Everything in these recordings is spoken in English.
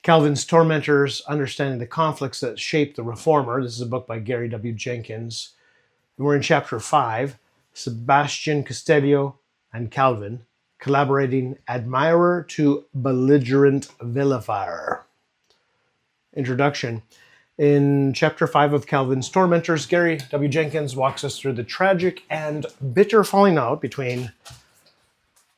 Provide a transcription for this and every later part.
Calvin's Tormentors, Understanding the Conflicts That Shaped the Reformer. This is a book by Gary W. Jenkins. We're in chapter 5, Sebastian Castellio and Calvin, collaborating admirer to belligerent vilifier. Introduction. In chapter 5 of Calvin's Tormentors, Gary W. Jenkins walks us through the tragic and bitter falling out between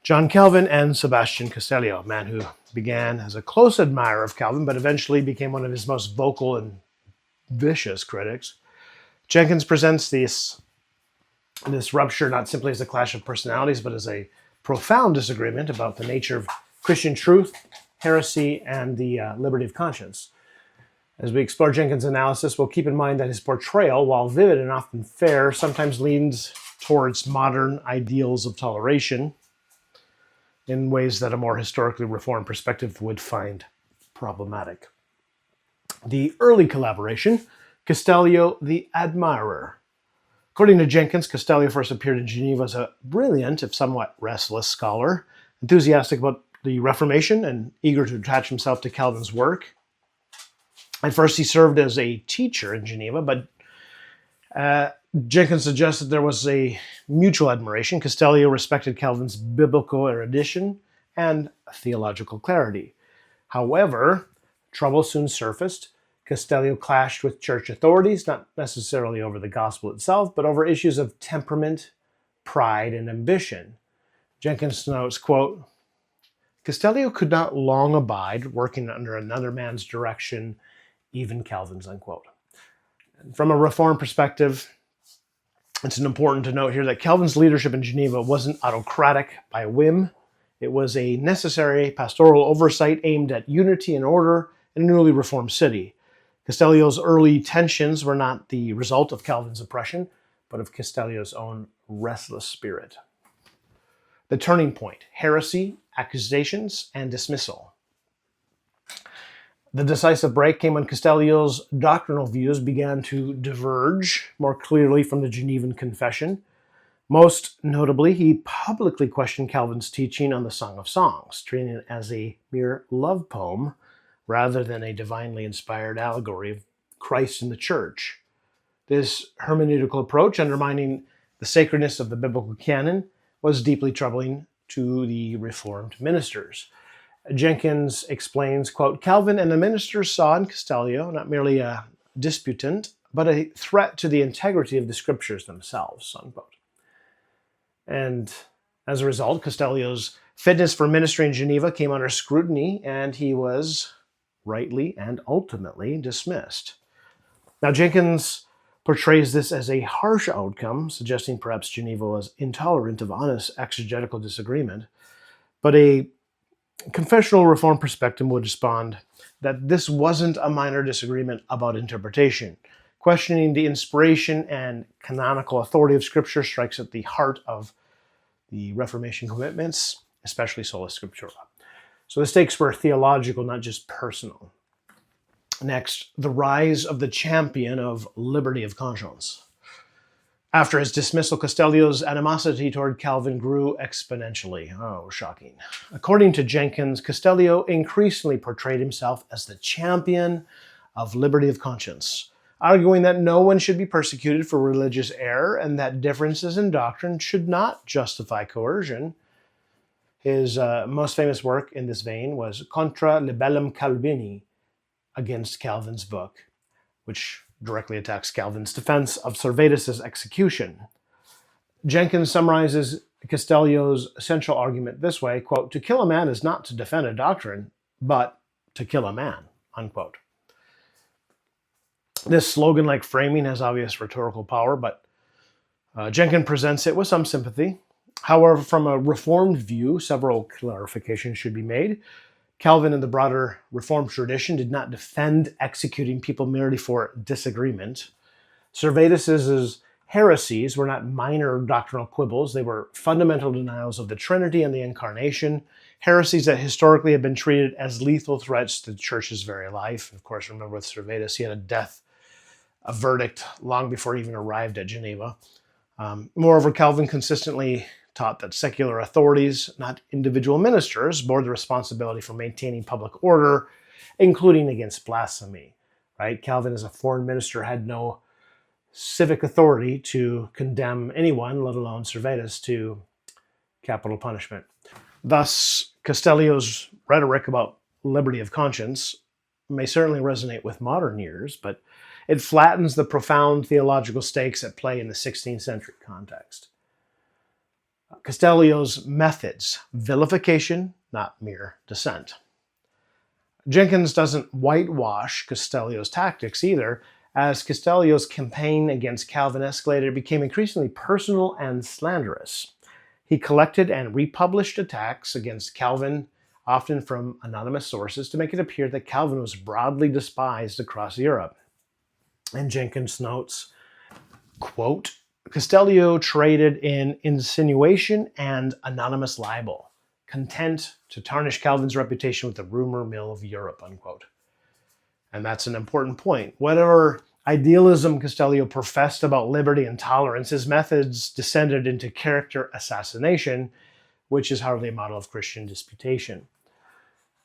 John Calvin and Sebastian Castellio, a man who began as a close admirer of Calvin, but eventually became one of his most vocal and vicious critics. Jenkins presents this rupture not simply as a clash of personalities, but as a profound disagreement about the nature of Christian truth, heresy, and the liberty of conscience. As we explore Jenkins' analysis, we'll keep in mind that his portrayal, while vivid and often fair, sometimes leans towards modern ideals of toleration in ways that a more historically reformed perspective would find problematic. The early collaboration, Castellio the Admirer. According to Jenkins, Castellio first appeared in Geneva as a brilliant, if somewhat restless scholar, enthusiastic about the Reformation and eager to attach himself to Calvin's work. At first, he served as a teacher in Geneva, but Jenkins suggested there was a mutual admiration. Castellio respected Calvin's biblical erudition and theological clarity. However, trouble soon surfaced. Castellio clashed with church authorities, not necessarily over the gospel itself, but over issues of temperament, pride, and ambition. Jenkins notes, quote, Castellio could not long abide working under another man's direction, even Calvin's, unquote. From a reform perspective, it's important to note here that Calvin's leadership in Geneva wasn't autocratic by whim. It was a necessary pastoral oversight aimed at unity and order in a newly reformed city. Castellio's early tensions were not the result of Calvin's oppression, but of Castellio's own restless spirit. The turning point: heresy, accusations, and dismissal. The decisive break came when Castellio's doctrinal views began to diverge more clearly from the Genevan Confession. Most notably, he publicly questioned Calvin's teaching on the Song of Songs, treating it as a mere love poem rather than a divinely inspired allegory of Christ and the Church. This hermeneutical approach, undermining the sacredness of the biblical canon, was deeply troubling to the Reformed ministers. Jenkins explains, quote, Calvin and the ministers saw in Castellio not merely a disputant, but a threat to the integrity of the scriptures themselves, unquote. And as a result, Castellio's fitness for ministry in Geneva came under scrutiny, and he was rightly and ultimately dismissed. Now, Jenkins portrays this as a harsh outcome, suggesting perhaps Geneva was intolerant of honest exegetical disagreement, but a confessional reform perspective would respond that this wasn't a minor disagreement about interpretation. Questioning the inspiration and canonical authority of Scripture strikes at the heart of the Reformation commitments, especially sola scriptura. So the stakes were theological, not just personal. Next, the rise of the champion of liberty of conscience. After his dismissal, Castellio's animosity toward Calvin grew exponentially. Oh, shocking. According to Jenkins, Castellio increasingly portrayed himself as the champion of liberty of conscience, arguing that no one should be persecuted for religious error and that differences in doctrine should not justify coercion. His most famous work in this vein was Contra Libellum Calvini, against Calvin's book, which directly attacks Calvin's defense of Servetus' execution. Jenkins summarizes Castellio's central argument this way, quote, to kill a man is not to defend a doctrine, but to kill a man, unquote. This slogan-like framing has obvious rhetorical power, but Jenkins presents it with some sympathy. However, from a Reformed view, several clarifications should be made. Calvin and the broader Reformed tradition did not defend executing people merely for disagreement. Servetus's heresies were not minor doctrinal quibbles. They were fundamental denials of the Trinity and the Incarnation, heresies that historically have been treated as lethal threats to the Church's very life. Of course, remember with Servetus, he had a verdict long before he even arrived at Geneva. Moreover, Calvin consistently taught that secular authorities, not individual ministers, bore the responsibility for maintaining public order including against blasphemy. Right? Calvin, as a foreign minister, had no civic authority to condemn anyone, let alone Servetus, to capital punishment. Thus, Castellio's rhetoric about liberty of conscience may certainly resonate with modern ears, but it flattens the profound theological stakes at play in the 16th century context. Castellio's methods: vilification, not mere dissent. Jenkins doesn't whitewash Castellio's tactics either. As Castellio's campaign against Calvin escalated, it became increasingly personal and slanderous. He collected and republished attacks against Calvin, often from anonymous sources, to make it appear that Calvin was broadly despised across Europe. And Jenkins notes, quote, Castellio traded in insinuation and anonymous libel, content to tarnish Calvin's reputation with the rumor mill of Europe, unquote. And that's an important point. Whatever idealism Castellio professed about liberty and tolerance, his methods descended into character assassination, which is hardly a model of Christian disputation.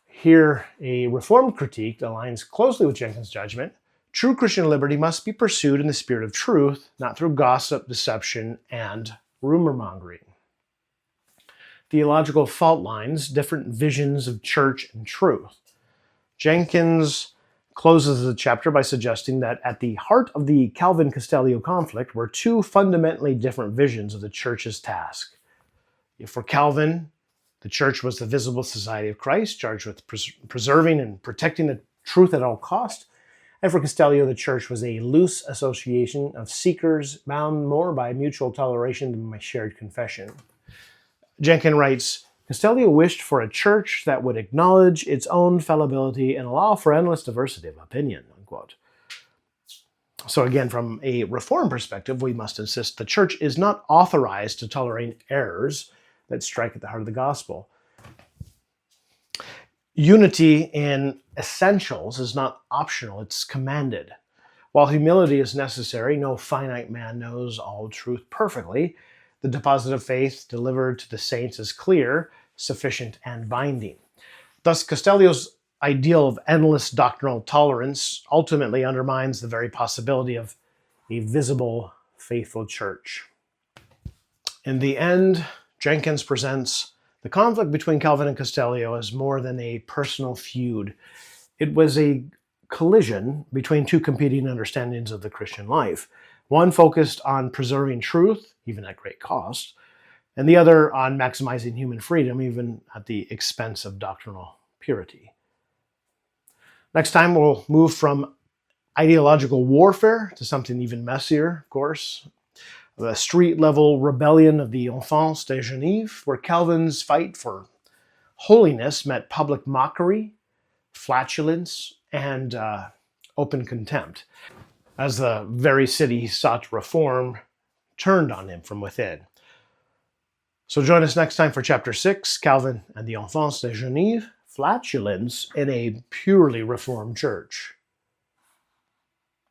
Here, a Reformed critique aligns closely with Jenkins' judgment. True Christian liberty must be pursued in the spirit of truth, not through gossip, deception, and rumor-mongering. Theological fault lines, different visions of church and truth. Jenkins closes the chapter by suggesting that at the heart of the Calvin-Castellio conflict were two fundamentally different visions of the church's task. For Calvin, the church was the visible society of Christ, charged with preserving and protecting the truth at all cost. And for Castellio, the church was a loose association of seekers bound more by mutual toleration than by shared confession. Jenkins writes, Castellio wished for a church that would acknowledge its own fallibility and allow for endless diversity of opinion, unquote. So again, from a Reformed perspective, we must insist the church is not authorized to tolerate errors that strike at the heart of the gospel. Unity in essentials is not optional, it's commanded. While humility is necessary, no finite man knows all truth perfectly. The deposit of faith delivered to the saints is clear, sufficient, and binding. Thus, Castellio's ideal of endless doctrinal tolerance ultimately undermines the very possibility of a visible, faithful church. In the end, Jenkins presents the conflict between Calvin and Castellio as more than a personal feud. It was a collision between two competing understandings of the Christian life. One focused on preserving truth, even at great cost, and the other on maximizing human freedom, even at the expense of doctrinal purity. Next time, we'll move from ideological warfare to something even messier, of course, the street-level rebellion of the Enfants de Geneva, where Calvin's fight for holiness met public mockery, flatulence, and open contempt, as the very city he sought to reform turned on him from within. So join us next time for Chapter 6, Calvin and the Enfants de Geneva, Flatulence in a Purely Reformed Church.